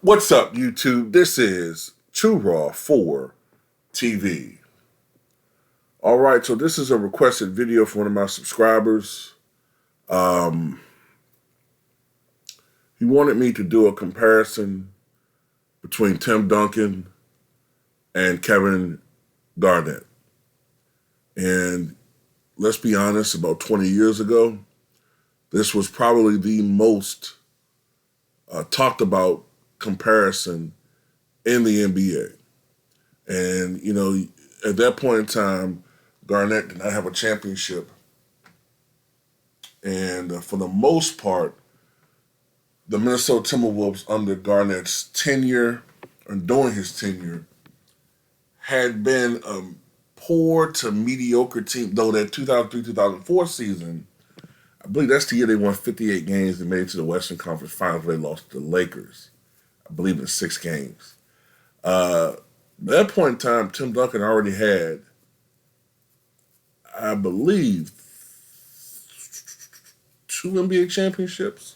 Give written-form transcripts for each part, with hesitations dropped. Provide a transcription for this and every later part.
What's up, YouTube? This is True Raw for TV. All right, so this is a requested video from one of my subscribers. He wanted me to do a comparison between Tim Duncan and Kevin Garnett. And let's be honest, about 20 years ago, this was probably the most talked about comparison in the NBA. And, you know, at that point in time, Garnett did not have a championship. And for the most part, the Minnesota Timberwolves under Garnett's tenure, or during his tenure, had been a poor to mediocre team, though that 2003-2004 season, I believe that's the year they won 58 games and made it to the Western Conference Finals where they lost to the Lakers, I believe in 6 games. At that point in time, Tim Duncan already had, I believe, 2 NBA championships.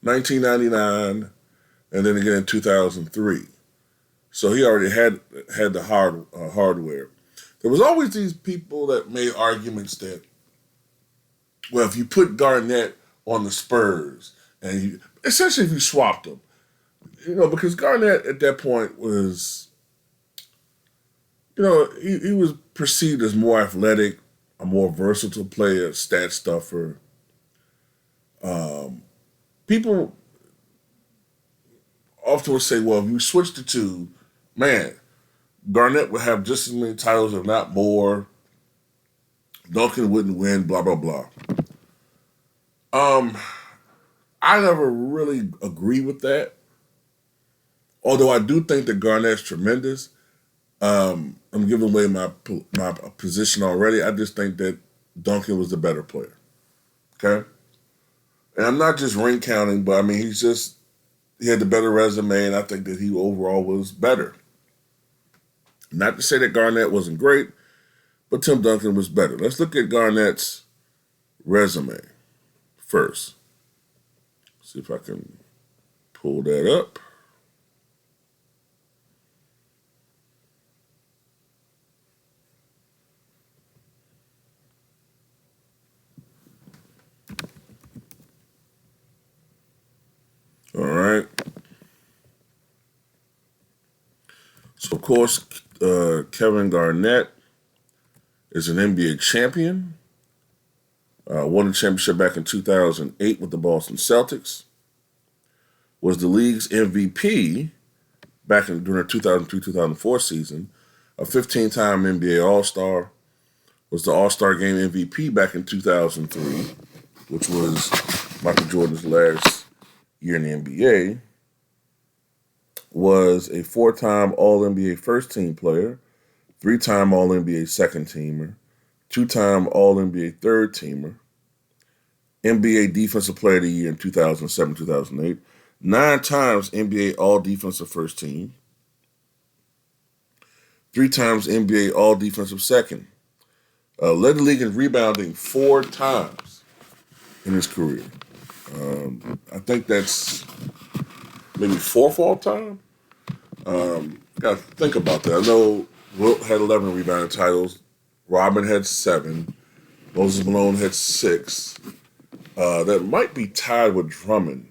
1999, and then again in 2003. So he already had the hardware. There was always these people that made arguments that, well, if you put Garnett on the Spurs, and essentially if you swapped them, you know, because Garnett at that point was, you know, he was perceived as more athletic, a more versatile player, stat stuffer. People often would say, well, if you switch the two, man, Garnett would have just as many titles, if not more. Duncan wouldn't win, blah, blah, blah. I never really agree with that. Although I do think that Garnett's tremendous. I'm giving away my position already. I just think that Duncan was the better player. Okay? And I'm not just ring counting, but I mean, he had the better resume, and I think that he overall was better. Not to say that Garnett wasn't great, but Tim Duncan was better. Let's look at Garnett's resume first. See if I can pull that up. All right. So, of course, Kevin Garnett is an NBA champion. Won the championship back in 2008 with the Boston Celtics. Was the league's MVP back during the 2003-2004 season. A 15-time NBA All-Star. Was the All-Star Game MVP back in 2003, which was Michael Jordan's last year in the NBA. Was a 4-time All-NBA first-team player, 3-time All-NBA second-teamer, 2-time All-NBA third-teamer, NBA Defensive Player of the Year in 2007-2008, 9 times NBA All-Defensive First Team, 3 times NBA All-Defensive Second, led the league in rebounding 4 times in his career. I think that's maybe 4th all time. Got to think about that. I know Wilt had 11 rebounding titles. Robin had 7. Moses Malone had 6. That might be tied with Drummond,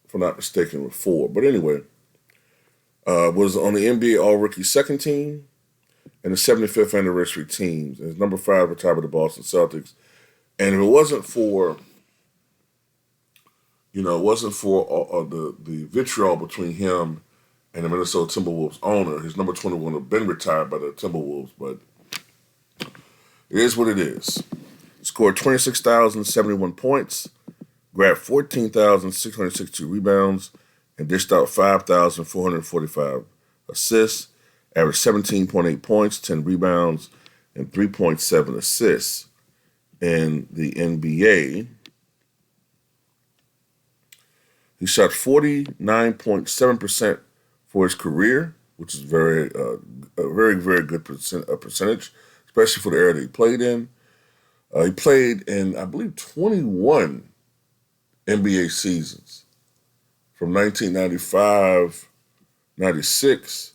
if I'm not mistaken, with 4. But anyway, was on the NBA All-Rookie second team and the 75th anniversary teams. And his number 5 retired with the Boston Celtics. And if it wasn't for, the vitriol between him and the Minnesota Timberwolves owner, his number 21 would have been retired by the Timberwolves, but it is what it is. Scored 26,071 points, grabbed 14,662 rebounds, and dished out 5,445 assists, averaged 17.8 points, 10 rebounds, and 3.7 assists in the NBA. He shot 49.7% for his career, which is a very, very good percentage, especially for the era that he played in. He played in, I believe, 21 NBA seasons from 1995, 96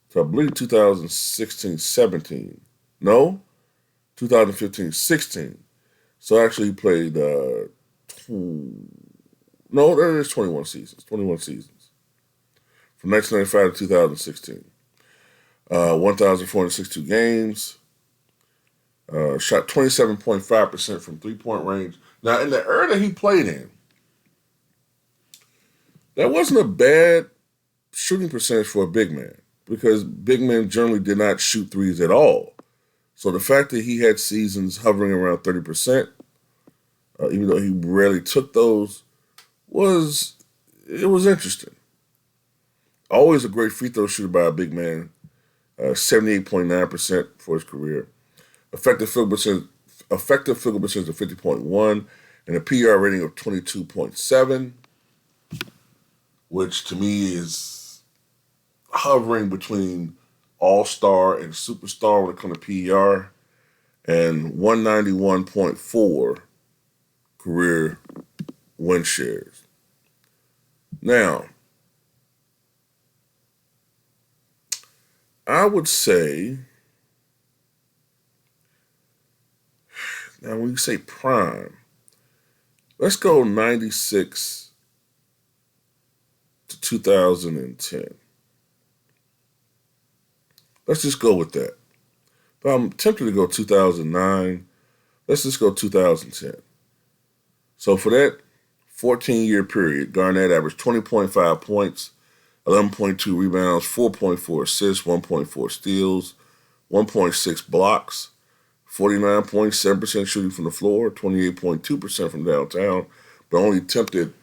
to I believe 2016, 17. No, 2015, 16. So actually he played, no, there is 21 seasons. 21 seasons. From 1995 to 2016. 1,462 games. Shot 27.5% from three-point range. Now, in the era that he played in, that wasn't a bad shooting percentage for a big man because big men generally did not shoot threes at all. So the fact that he had seasons hovering around 30%, even though he rarely took those, was interesting. Always a great free throw shooter by a big man, 78.9% for his career. Effective field goal percentage of 50.1 and a PR rating of 22.7, which to me is hovering between all-star and superstar when it comes to PR, and 191.4 career win shares. Now, I would say, now when you say prime, let's go 96 to 2010. Let's just go with that. But I'm tempted to go 2009. Let's just go 2010. So for that 14-year period, Garnett averaged 20.5 points, 11.2 rebounds, 4.4 assists, 1.4 steals, 1.6 blocks, 49.7% shooting from the floor, 28.2% from downtown, but only attempted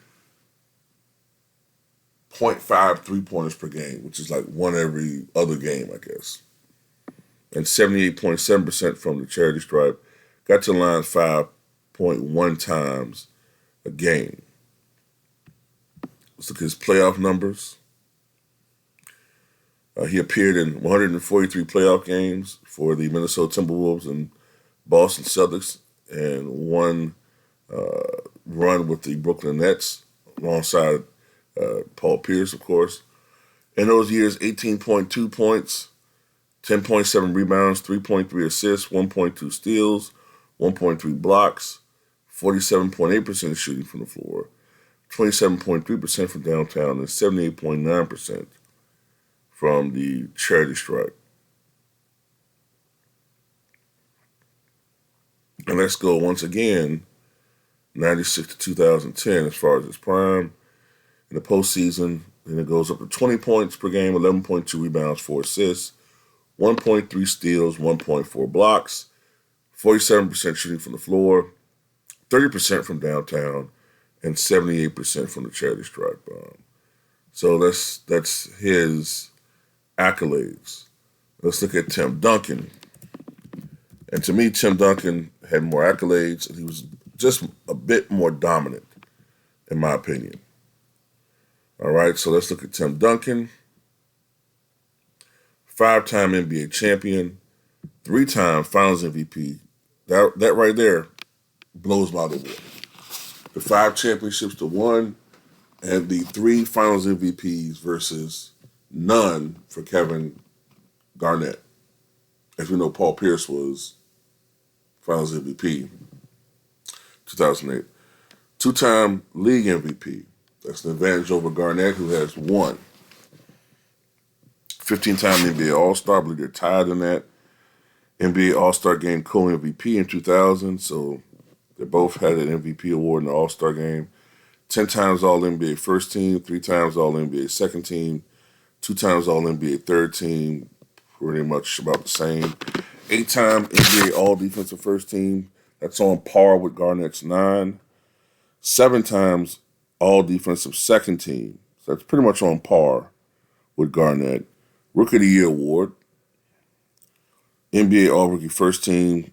0.5 three-pointers per game, which is like one every other game, I guess. And 78.7% from the charity stripe. Got to the line 5.1 times a game. Let's look at his playoff numbers. He appeared in 143 playoff games for the Minnesota Timberwolves and Boston Celtics, and one run with the Brooklyn Nets alongside Paul Pierce, of course. In those years, 18.2 points, 10.7 rebounds, 3.3 assists, 1.2 steals, 1.3 blocks, 47.8% shooting from the floor, 27.3% from downtown, and 78.9% from the charity stripe. And let's go once again, 96 to 2010 as far as his prime. In the postseason, then it goes up to 20 points per game, 11.2 rebounds, 4 assists, 1.3 steals, 1.4 blocks, 47% shooting from the floor, 30% from downtown, and 78% from the charity stripe. So that's his accolades. Let's look at Tim Duncan. And to me, Tim Duncan had more accolades, and he was just a bit more dominant, in my opinion. All right, so let's look at Tim Duncan. 5-time NBA champion, 3-time Finals MVP. That right there blows my water. The 5 championships to 1, and the 3 Finals MVPs versus none for Kevin Garnett. As we know, Paul Pierce was Finals MVP, 2008. 2-time league MVP. That's an advantage over Garnett, who has 1. 15-time NBA All-Star. I believe they're tied in that. NBA All-Star Game co-MVP in 2000. So they both had an MVP award in the All-Star Game. 10 times All-NBA First Team. 3 times All-NBA Second Team. 2 times All-NBA Third Team. Pretty much about the same. 8-time NBA All-Defensive First Team. That's on par with Garnett's 9. 7 times All-Defensive Second Team. So that's pretty much on par with Garnett. Rookie of the Year Award. NBA All-Rookie First Team.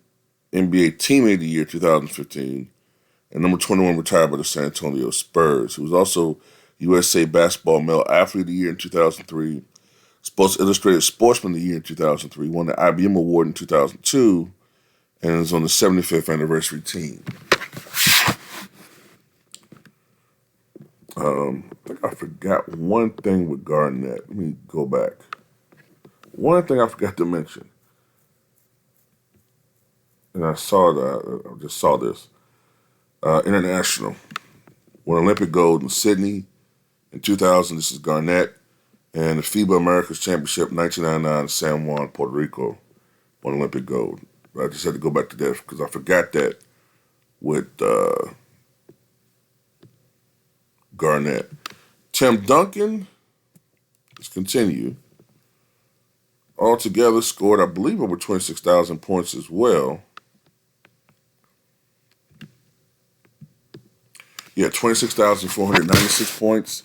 NBA Teammate of the Year 2015. And number 21 retired by the San Antonio Spurs. He was also USA Basketball Male Athlete of the Year in 2003. Sports Illustrated Sportsman of the Year in 2003. Won the IBM Award in 2002. And is on the 75th anniversary team. I think I forgot one thing with Garnett. Let me go back. One thing I forgot to mention, and I saw that, I just saw this. International. Won Olympic gold in Sydney in 2000. This is Garnett. And the FIBA Americas Championship 1999 San Juan, Puerto Rico. Won Olympic gold. But I just had to go back to that because I forgot that with Garnett. Tim Duncan, let's continue. Altogether scored, I believe, over 26,000 points as well. Yeah, 26,496 points.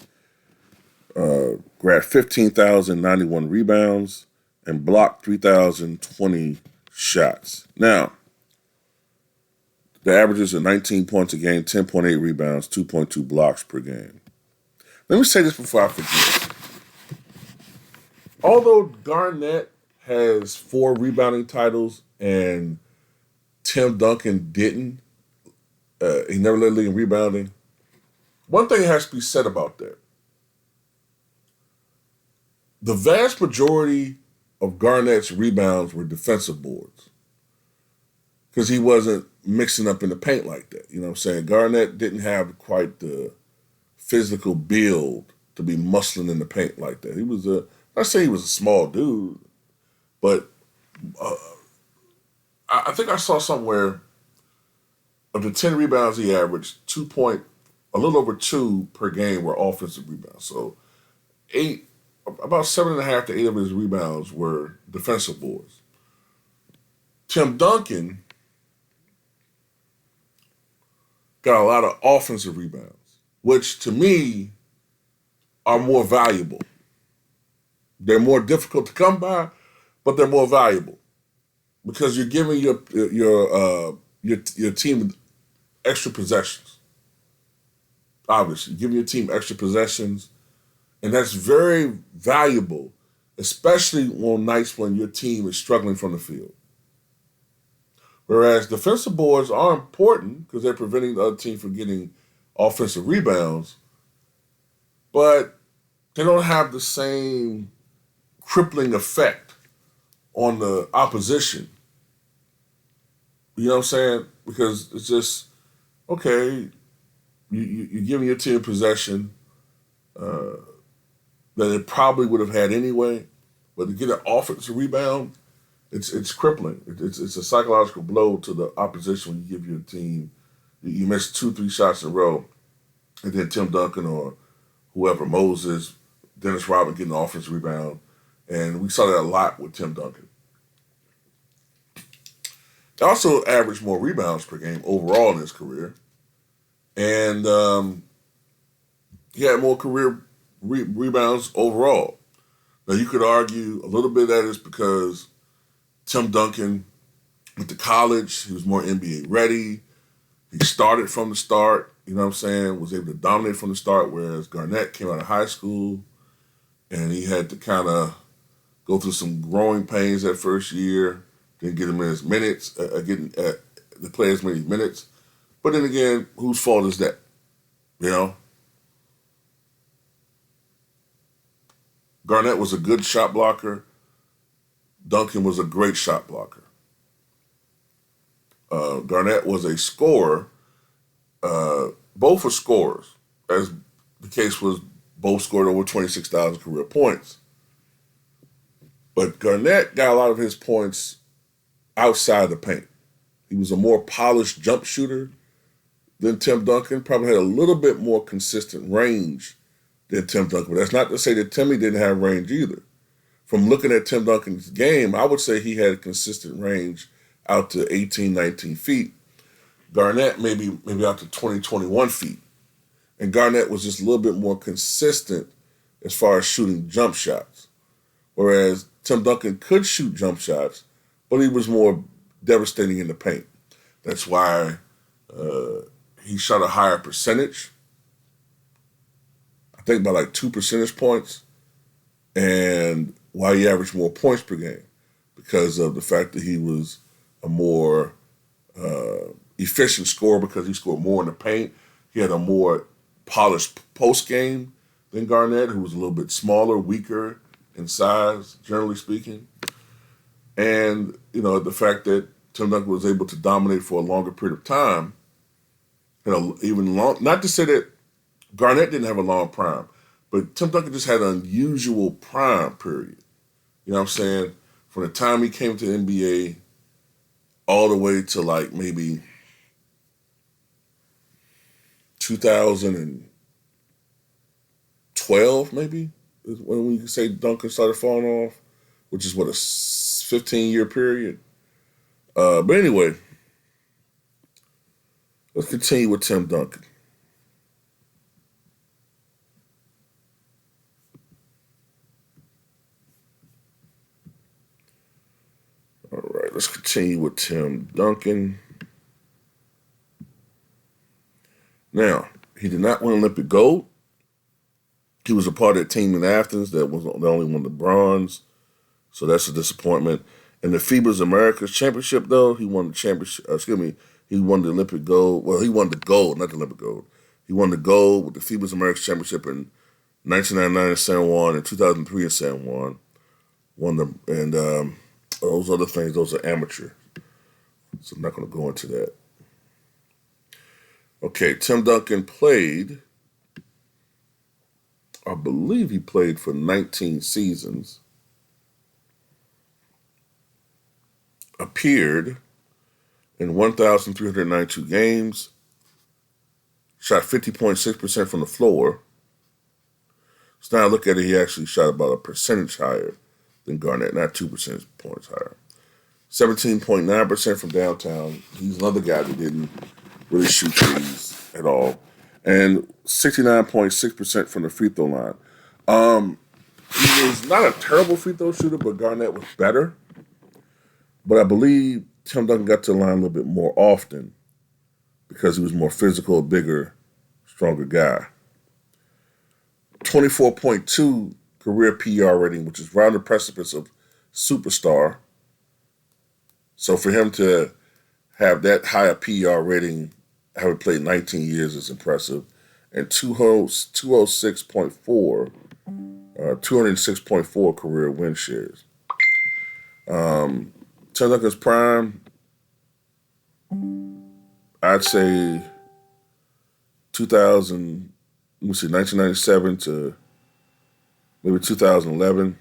Grabbed 15,091 rebounds and blocked 3,020 shots. Now, the averages are 19 points a game, 10.8 rebounds, 2.2 blocks per game. Let me say this before I forget. Although Garnett has 4 rebounding titles and Tim Duncan didn't, he never led the league in rebounding, one thing has to be said about that. The vast majority of Garnett's rebounds were defensive boards because he wasn't mixing up in the paint like that. You know what I'm saying? Garnett didn't have quite the physical build to be muscling in the paint like that. He was I say he was a small dude, but I think I saw somewhere of the 10 rebounds he averaged, a little over 2 per game were offensive rebounds. So about 7.5 to 8 of his rebounds were defensive boards. Tim Duncan got a lot of offensive rebounds, which to me are more valuable. They're more difficult to come by, but they're more valuable because you're giving your team extra possessions. Obviously, you're giving your team extra possessions, and that's very valuable, especially on nights when your team is struggling from the field. Whereas defensive boards are important because they're preventing the other team from getting offensive rebounds, but they don't have the same crippling effect on the opposition. You know what I'm saying? Because it's just, okay, you're giving your team possession that it probably would have had anyway, but to get an offensive rebound, it's crippling. It's a psychological blow to the opposition when you give your team, you miss 2-3 shots in a row, and then Tim Duncan or whoever, Moses, Dennis Rodman getting an offensive rebound. And we saw that a lot with Tim Duncan. He also averaged more rebounds per game overall in his career. And he had more career rebounds overall. Now, you could argue a little bit of that is because Tim Duncan went to college. He was more NBA ready. He started from the start, you know what I'm saying, was able to dominate from the start, whereas Garnett came out of high school and he had to kind of go through some growing pains that first year, didn't get him in his minutes, the play as many minutes. But then again, whose fault is that? You know? Garnett was a good shot blocker. Duncan was a great shot blocker. Garnett was a scorer. Both were scorers, as the case was. Both scored over 26,000 career points. But Garnett got a lot of his points outside the paint. He was a more polished jump shooter than Tim Duncan. Probably had a little bit more consistent range than Tim Duncan. But that's not to say that Timmy didn't have range either. From looking at Tim Duncan's game, I would say he had consistent range out to 18, 19 feet. Garnett maybe out to 20, 21 feet. And Garnett was just a little bit more consistent as far as shooting jump shots. Whereas Tim Duncan could shoot jump shots, but he was more devastating in the paint. That's why he shot a higher percentage. I think by like 2 percentage points. And why he averaged more points per game. Because of the fact that he was a more efficient scorer because he scored more in the paint. He had a more polished post game than Garnett, who was a little bit smaller, weaker in size, generally speaking. And, the fact that Tim Duncan was able to dominate for a longer period of time, even long, not to say that Garnett didn't have a long prime, but Tim Duncan just had an unusual prime period. You know what I'm saying? From the time he came to the NBA all the way to like maybe 2012, maybe, is when we can say Duncan started falling off, which is what, a 15-year period. But anyway, let's continue with Tim Duncan. All right, let's continue with Tim Duncan. Now, he did not win Olympic gold. He was a part of that team in Athens that was the only one the bronze. So that's a disappointment. In the FIBA's Americas Championship, though, he won the championship. He won the Olympic gold. Well, he won the gold, not the Olympic gold. He won the gold with the FIBA's Americas Championship in 1999 in San Juan and 2003 in San Juan. Those other things, those are amateur. So I'm not going to go into that. Okay, Tim Duncan played, I believe he played for 19 seasons. Appeared in 1,392 games. Shot 50.6% from the floor. So now I look at it, he actually shot about a percentage higher than Garnett, not 2 percentage points higher. 17.9% from downtown. He's another guy that didn't really shoot threes at all. And 69.6% from the free throw line. He was not a terrible free throw shooter, but Garnett was better. But I believe Tim Duncan got to the line a little bit more often because he was more physical, bigger, stronger guy. 24.2 career PR rating, which is right on the precipice of superstar. So for him to have that high a PR rating, having played 19 years, is impressive. And 206.4 career win shares. Tim Duncan's prime, I'd say 1997 to maybe 2011.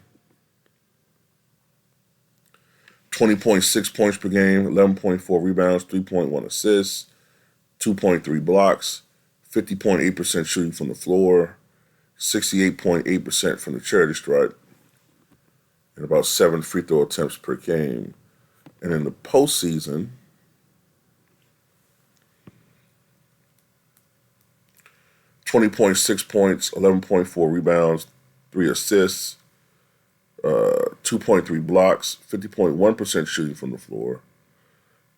20.6 points per game, 11.4 rebounds, 3.1 assists, 2.3 blocks, 50.8% shooting from the floor, 68.8% from the charity stripe, and about 7 free throw attempts per game. And in the postseason, .6 points, 11.4 rebounds, 3 assists, 2.3 blocks, 50.1% shooting from the floor,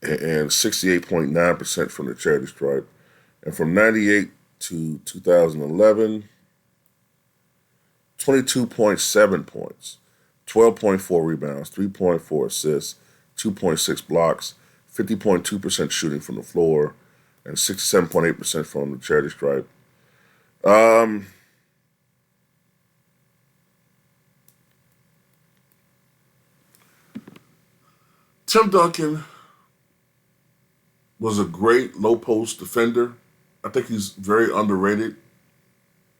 and 68.9% from the charity stripe. And from 98 to 2011, 22.7 points, 12.4 rebounds, 3.4 assists, 2.6 blocks, 50.2% shooting from the floor, and 67.8% from the charity stripe. Tim Duncan was a great low post defender. I think he's very underrated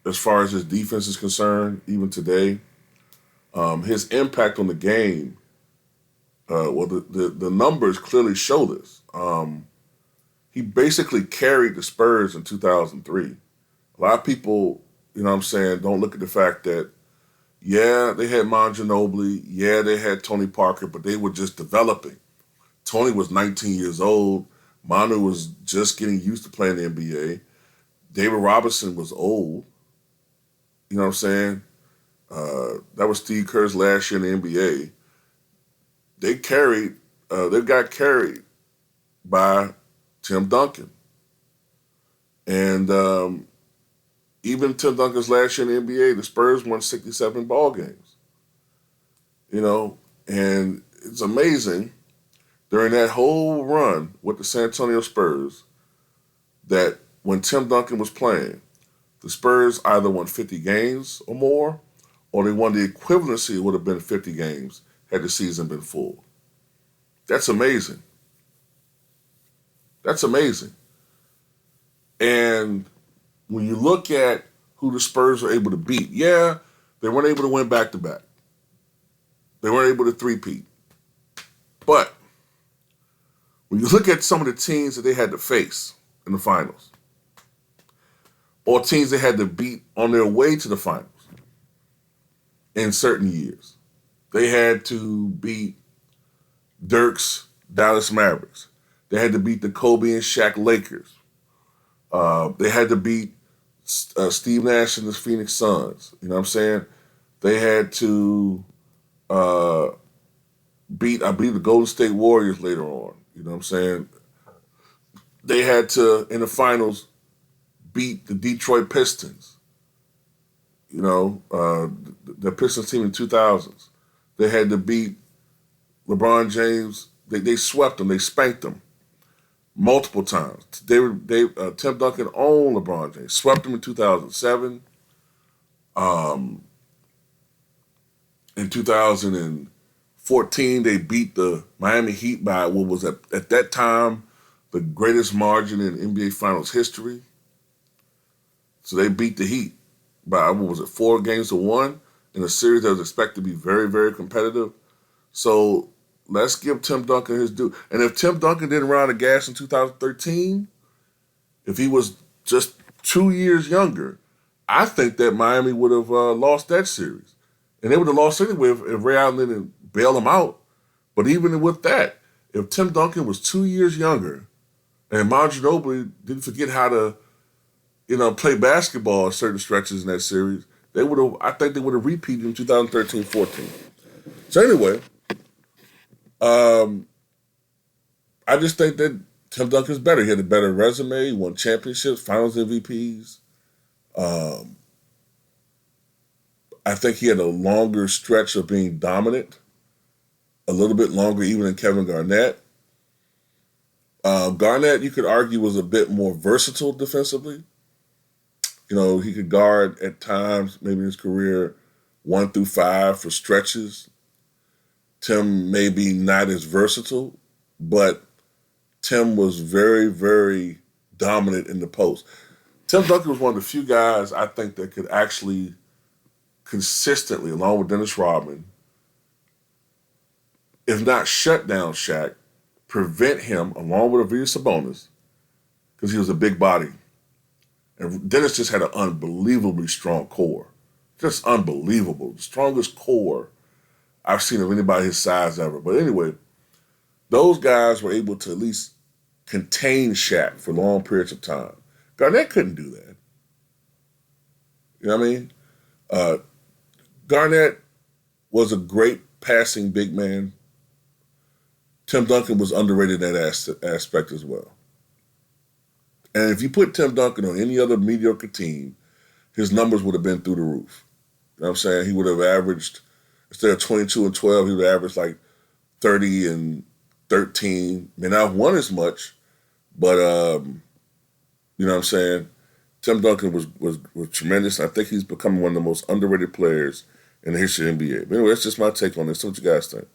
as far as his defense is concerned, even today. His impact on the game, the numbers clearly show this. He basically carried the Spurs in 2003. A lot of people, don't look at the fact that, yeah, they had Mon Ginobili, yeah, they had Tony Parker, but they were just developing. Tony was 19 years old. Manu was just getting used to playing the NBA. David Robinson was old. You know what I'm saying? That was Steve Kerr's last year in the NBA. They got carried by Tim Duncan. And even Tim Duncan's last year in the NBA, the Spurs won 67 ball games. And it's amazing during that whole run with the San Antonio Spurs that when Tim Duncan was playing, The Spurs either won 50 games or more, or they won the equivalency. It would have been 50 games had the season been full. That's amazing. That's amazing. And when you look at who the Spurs were able to beat, yeah, they weren't able to win back-to-back. They weren't able to three-peat. But when you look at some of the teams that they had to face in the finals, or teams they had to beat on their way to the finals in certain years, they had to beat Dirk's Dallas Mavericks. They had to beat the Kobe and Shaq Lakers. They had to beat Steve Nash and the Phoenix Suns. You know what I'm saying? They had to beat, I believe, the Golden State Warriors later on. You know what I'm saying? They had to, in the finals, beat the Detroit Pistons. You know, the Pistons team in 2000s. They had to beat LeBron James. They swept them. They spanked them multiple times. Tim Duncan owned LeBron James. Swept him in 2007. In 2014, they beat the Miami Heat by what was at that time the greatest margin in NBA Finals history. So they beat the Heat by, what was it, 4-1 in a series that was expected to be very, very competitive. So let's give Tim Duncan his due. And if Tim Duncan didn't run out of gas in 2013, if he was just 2 years younger, I think that Miami would have lost that series. And they would have lost anyway if Ray Allen didn't bail them out. But even with that, if Tim Duncan was 2 years younger and Manu Ginobili didn't forget how to, play basketball at certain stretches in that series, I think they would have repeated in 2013-14. So anyway, I just think that Tim Duncan's better. He had a better resume. He won championships, finals MVPs. I think he had a longer stretch of being dominant, a little bit longer even than Kevin Garnett. Garnett, you could argue, was a bit more versatile defensively. He could guard at times, maybe in his career, 1 through 5 for stretches. Tim may be not as versatile, but Tim was very, very dominant in the post. Tim Duncan was one of the few guys I think that could actually consistently, along with Dennis Rodman, if not shut down Shaq, prevent him, along with Arvydas Sabonis, because he was a big body. And Dennis just had an unbelievably strong core. Just unbelievable. The strongest core I've seen of anybody his size ever. But anyway, those guys were able to at least contain Shaq for long periods of time. Garnett couldn't do that. You know what I mean? Garnett was a great passing big man. Tim Duncan was underrated in that aspect as well. And if you put Tim Duncan on any other mediocre team, his numbers would have been through the roof. You know what I'm saying? He would have averaged, instead of 22 and 12, he would have averaged like 30 and 13. May not have won as much, but you know what I'm saying? Tim Duncan was tremendous. I think he's becoming one of the most underrated players in the history of the NBA. But anyway, that's just my take on this. What you guys think?